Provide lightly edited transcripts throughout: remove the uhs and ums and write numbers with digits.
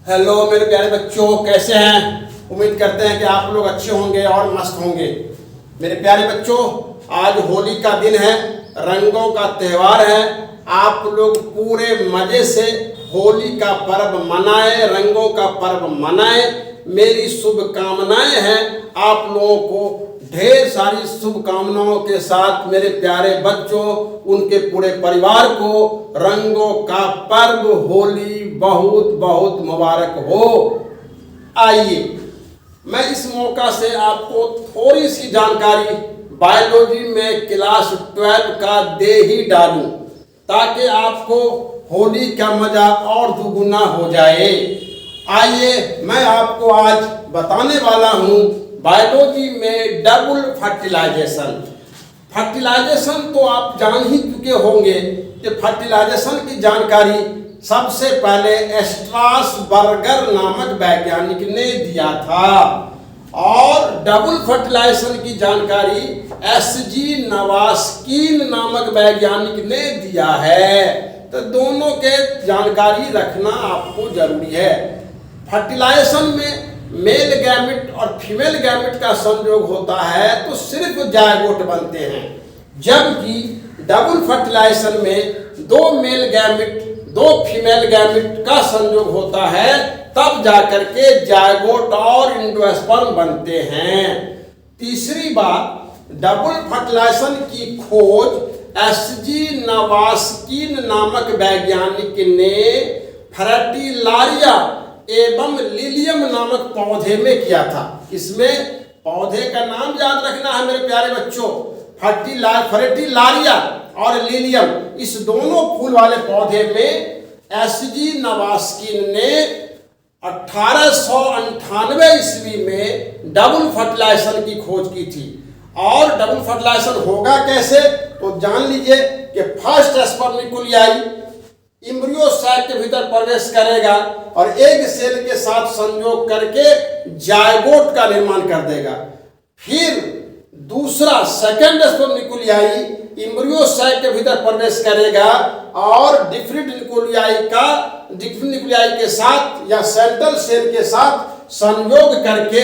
Hello मेरे प्यारे बच्चों, कैसे हैं? उम्मीद करते हैं कि आप लोग अच्छे होंगे और मस्त होंगे। मेरे प्यारे बच्चों, आज होली का दिन है, रंगों का त्यौहार है। आप लोग पूरे मजे से होली का पर्व मनाएं, रंगों का पर्व मनाएं। मेरी शुभकामनाएं हैं आप लोगों को। ढेर सारी शुभकामनाओं के साथ मेरे प्यारे बच्चों, उनके पूरे परिवार को रंगों का पर्व होली बहुत बहुत मुबारक हो। आइए मैं इस मौका से आपको थोड़ी सी जानकारी बायोलॉजी में क्लास 12 का दे ही डालूं, ताकि आपको होली का मजा और दुगुना हो जाए। आइए मैं आपको आज बताने वाला हूं बायोलॉजी में डबल फर्टिलाइजेशन। फर्टिलाइजेशन तो आप जान ही चुके होंगे कि फर्टिलाइजेशन की जानकारी सबसे पहले स्ट्रासबर्गर नामक वैज्ञानिक ने दिया था, और डबल फर्टिलाइजेशन की जानकारी एसजी नवास्किन नामक वैज्ञानिक ने दिया है। तो दोनों के जानकारी रखना आपको जरूरी है। फर्टिलाइजेशन में मेल गैमेट और फीमेल गैमेट का संयोग होता है तो सिर्फ जायगोट बनते हैं, जबकि डबल फर्टिलाइजेशन में दो मेल गैमेट दो फीमेल गैमेट का संयोग होता है, तब जाकर के जायगोट और एंडोस्पर्म बनते हैं। तीसरी बात, डबल फर्टिलाइजेशन की खोज एसजी नवास्किन नामक वैज्ञानिक ने फ्रैटिलारिया एवं लिलियम नामक पौधे में किया था। इसमें पौधे का नाम याद रखना है मेरे प्यारे बच्चों, फ्रैटिलारिया और लिलियम। इस दोनों फूल वाले पौधे में एसजी नवास्किन ने 1898 ईस्वी में डबल फर्टिलाइजेशन की खोज की थी। और डबल फर्टिलाइजेशन होगा कैसे, तो जान लीजिए कि फर्स्ट स्पर्मिकुलियाई इम्ब्रियो सैक के भीतर प्रवेश करेगा और एग सेल के साथ संयोग करके जायगोट का निर्माण कर देगा। फिर दूसरा सेकंड स्पर्मिकुलियाई इम्ब्रियो सैक के भीतर प्रवेश करेगा और डिफरेंट निकुलियाई के साथ या सेंट्रल सेल के साथ संयोग करके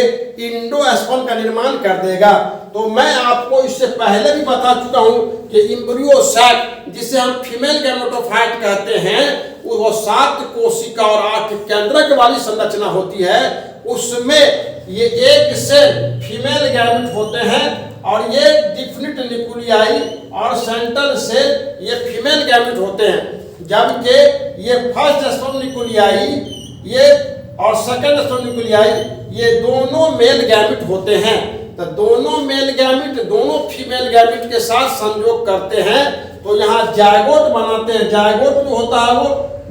इंडोस्पर्म का निर्माण कर देगा। तो मैं आपको इससे पहले भी बता चुका हूं कि इम्ब्रियो सैक, जिसे हम फीमेल गैमेटोफाइट कहते हैं, वो 7 कोशिका और 8 केंद्रक वाली संरचना होती है। उसमें ये एक सेल फीमेल गैमेट होते हैं और ये डिफिनिट निकुलियाई और सेंट्रल सेल ये फीमेल गैमेट होते हैं, जबकि ये फर्स्ट स्पर्मिकुलियाई ये और सेकंड स्पर्मिकुलियाई ये दोनों मेल गैमेट होते हैं। तो दोनों मेल गैमेट दोनों फीमेल गैमेट के साथ संयोग करते हैं तो यहाँ जायगोट बनाते हैं। जायगोट जो होता है वो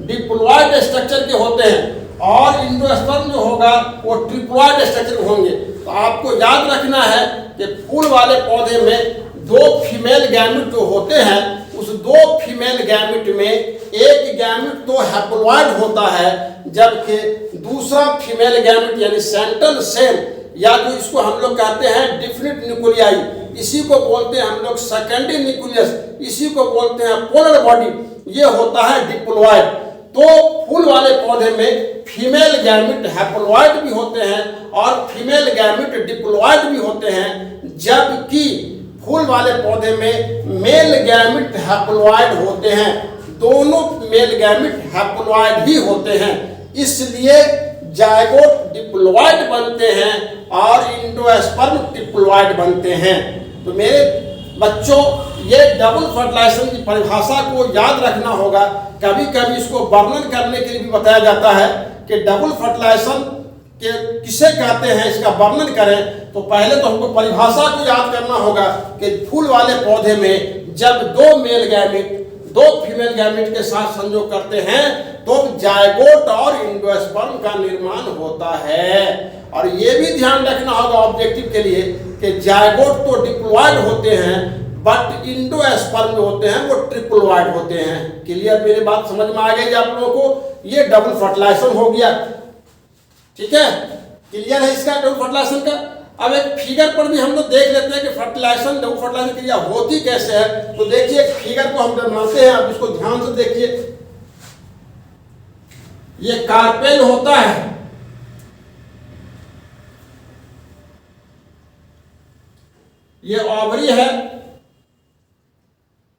डिप्लॉयड स्ट्रक्चर के होते हैं और एंडोस्पर्म जो होगा वो ट्रिप्लॉयड स्ट्रक्चर होंगे। तो आपको याद रखना है कि फूल वाले पौधे में दो फीमेल गैमेट जो होते हैं, उस दो फीमेल गैमेट में एक गैमेट तो हैप्लॉयड होता है, जबकि दूसरा फीमेल गैमेट यानी सेंट्रल सेल, या तो इसको हम लोग कहते हैं डिफिनिट न्यूक्लियाई, इसी को बोलते हैं हम लोग सेकेंडरी न्यूक्लियस, इसी को बोलते हैं पोलर बॉडी, ये होता है डिप्लॉयड। तो फूल वाले पौधे में फीमेल गैमेट हैप्लॉयड भी होते हैं और फीमेल गैमेट डिप्लॉयड भी होते हैं, जबकि फूल वाले पौधे में मेल गैमेट हैप्लॉयड होते हैं। दोनों मेल गैमेट हैप्लॉयड ही होते हैं, इसलिए जायगोट डिप्लॉयड बनते हैं और एंडोस्पर्म ट्रिप्लॉयड बनते हैं। तो मेरे बच्चों, ये डबल फर्टिलाइजेशन की परिभाषा को याद रखना होगा। कभी कभी इसको वर्णन करने के लिए भी बताया जाता है कि डबल फर्टिलाइजेशन के किसे कहते हैं, इसका वर्णन करें। तो पहले तो हमको परिभाषा को याद करना होगा कि फूल वाले पौधे में जब दो मेल गैमेट दो फीमेल गैमेट के साथ संयोग करते हैं तो जायगोट और एंडोस्पर्म का निर्माण होता है। और ये भी ध्यान रखना होगा ऑब्जेक्टिव के लिए कि जायगोट तो डिप्लॉयड होते हैं, बट एंडोस्पर्म जो होते हैं वो ट्रिप्लॉयड होते हैं। क्लियर? मेरी बात समझ में आ गई आप लोगों को? ये डबल फर्टिलाइजेशन हो गया, ठीक है? क्लियर है इसका डबल फर्टिलाइजेशन का? अब एक फिगर पर भी हम लोग देख लेते हैं कि फर्टिलाइजेशन डबल फर्टिलाइजेशन क्रिया होती कैसे है। तो देखिए, एक फिगर को हम बनाते हैं, आप इसको ध्यान से देखिए। ये कार्पेल होता है, ये ओवरी है,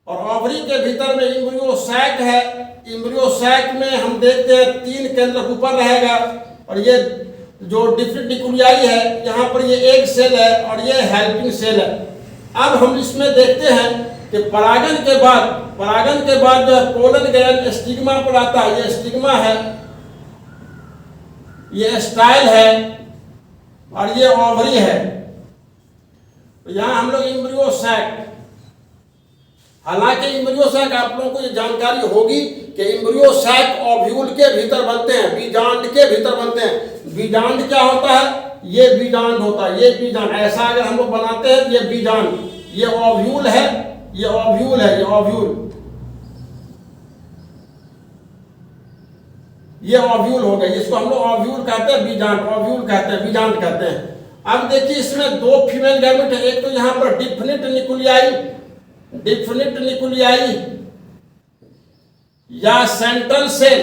और ओवरी के भीतर में एम्ब्रियो सैक है। एम्ब्रियो सैक में हम देखते हैं 3 केंद्रक ऊपर रहेगा, और ये जो डिफरेंट न्यूक्लियाई है, यहाँ पर ये एग सेल है और ये हेल्पिंग सेल है। अब हम इसमें देखते हैं कि परागन के बाद जो है पोलन ग्रैंड स्टिग्मा पर आता है। ये स्टिग्मा है, ये स्टाइल है, और ये ओवरी है। तो यहाँ हम लोग एम्ब्रियो सैक, हालांकि एम्ब्रियो सैक आप लोगों को ये जानकारी होगी कि एम्ब्रियो सैक ओव्यूल के भीतर बनते हैं, बीजांड के भीतर बनते हैं। बीजांड क्या होता है? ये बीजांड होता है, ये बीजांड। ऐसा अगर हम लोग बनाते हैं, ये बीजांड, ये ओव्यूल है, ये ओव्यूल है, ये ओव्यूल, ये ओव्यूल हो गया। इसको हम लोग ओव्यूल कहते हैं, बीजांड ओव्यूल कहते हैं, बीजांड कहते हैं। अब देखिए इसमें 2 फीमेल गैमेट है। एक तो यहाँ पर डिफिनिट न्यूक्लियाई या सेंट्रल सेल,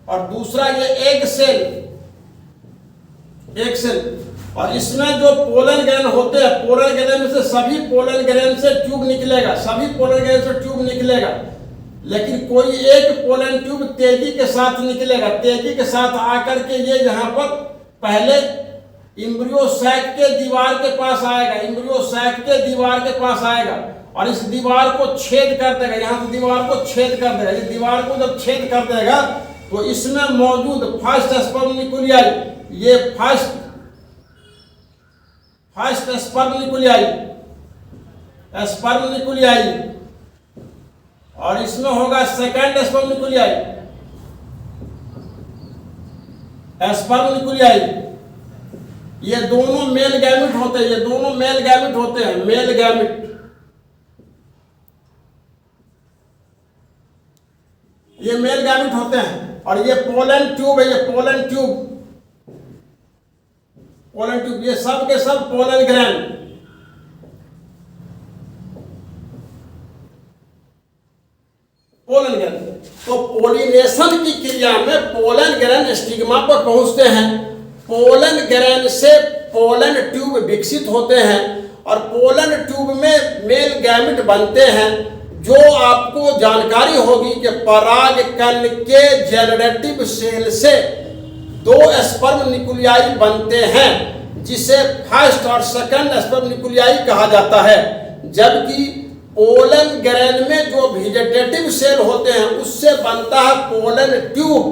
और दूसरा ये एग सेल। और इसमें जो पोलन ग्रेन होते हैं, पोलन ग्रेन में से सभी पोलन ग्रेन से ट्यूब निकलेगा, लेकिन कोई एक पोलन ट्यूब तेजी के साथ निकलेगा। तेजी के साथ आकर के ये यहाँ पर पहले एम्ब्रियो सैक के दीवार के पास आएगा, और इस दीवार को छेद कर देगा। यहाँ से दीवार को छेद कर देगा। इस दीवार को जब छेद कर देगा तो इसमें मौजूद फर्स्ट स्पर्म न्यूक्लियाई, ये फर्स्ट स्पर्म न्यूक्लियाई, और इसमें होगा सेकंड स्पर्म न्यूक्लियाई। ये दोनों मेल गैमेट होते हैं, मेल गैमेट। ये मेल गैमेट होते हैं, और ये पोलन ट्यूब है, पोलन ट्यूब, ये सब के सब पोलन ग्रैन। तो पोलिनेशन की क्रिया में पोलन ग्रैन स्टिग्मा पर पहुंचते हैं। पोलन ग्रैन से पोलन ट्यूब विकसित होते हैं, और पोलन ट्यूब में मेल गैमेट बनते हैं। जो आपको जानकारी होगी कि परागकण के जेनरेटिव सेल से 2 स्पर्म न्यूक्लियाई बनते हैं, जिसे फर्स्ट और सेकंड स्पर्म न्यूक्लियाई कहा जाता है। जबकि पोलन ग्रैन में जो वेजिटेटिव सेल होते हैं उससे बनता है पोलन ट्यूब।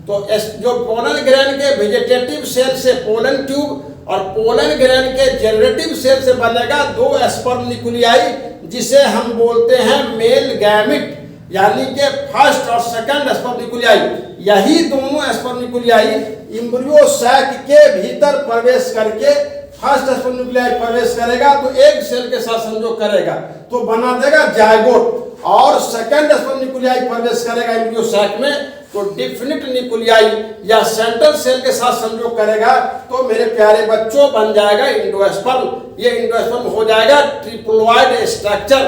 तो जो पोलन ग्रैन के वेजिटेटिव सेल से पोलन ट्यूब, और पोलन ग्रैन के जेनरेटिव सेल से बनेगा 2 स्पर्म न्यूक्लियाई, जिसे हम बोलते हैं मेल गैमेट, यानी कि फर्स्ट और सेकंड स्पर्म न्यूक्लियाई। यही दोनों स्पर्म न्यूक्लियाई एम्ब्रियो सैक के भीतर प्रवेश करके फर्स्ट स्पर्म न्यूक्लियाई प्रवेश करेगा तो एक सेल के साथ संयोग करेगा तो बना देगा जायगोट, और सेकंड स्पर्म न्यूक्लियाई प्रवेश करेगा एम्ब्रियो सैक में तो डिफिनिट न्यूक्लियाई या सेंट्रल सेल के साथ संयोग करेगा तो मेरे प्यारे बच्चों बन जाएगा इंडोस्पर्म। ये इंडोस्पर्म हो जाएगा ट्रिप्लोइड स्ट्रक्चर,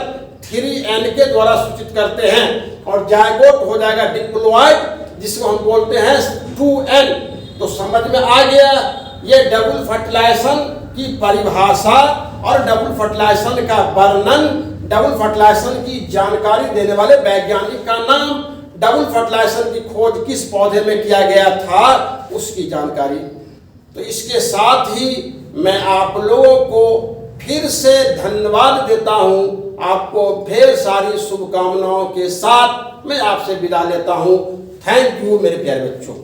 3N के द्वारा सूचित करते हैं, और जायगोट हो जाएगा डिप्लोइड, जिसको हम बोलते हैं 2N। तो समझ में आ गया ये डबल फर्टिलाइजेशन की परिभाषा और डबल फर्टिलाइजेशन का वर्णन, डबल फर्टिलाइजेशन की जानकारी देने वाले वैज्ञानिक का नाम, डबल फर्टिलाइजेशन की खोज किस पौधे में किया गया था उसकी जानकारी। तो इसके साथ ही मैं आप लोगों को फिर से धन्यवाद देता हूं। आपको ढेर सारी शुभकामनाओं के साथ मैं आपसे विदा लेता हूं। थैंक यू मेरे प्यारे बच्चों।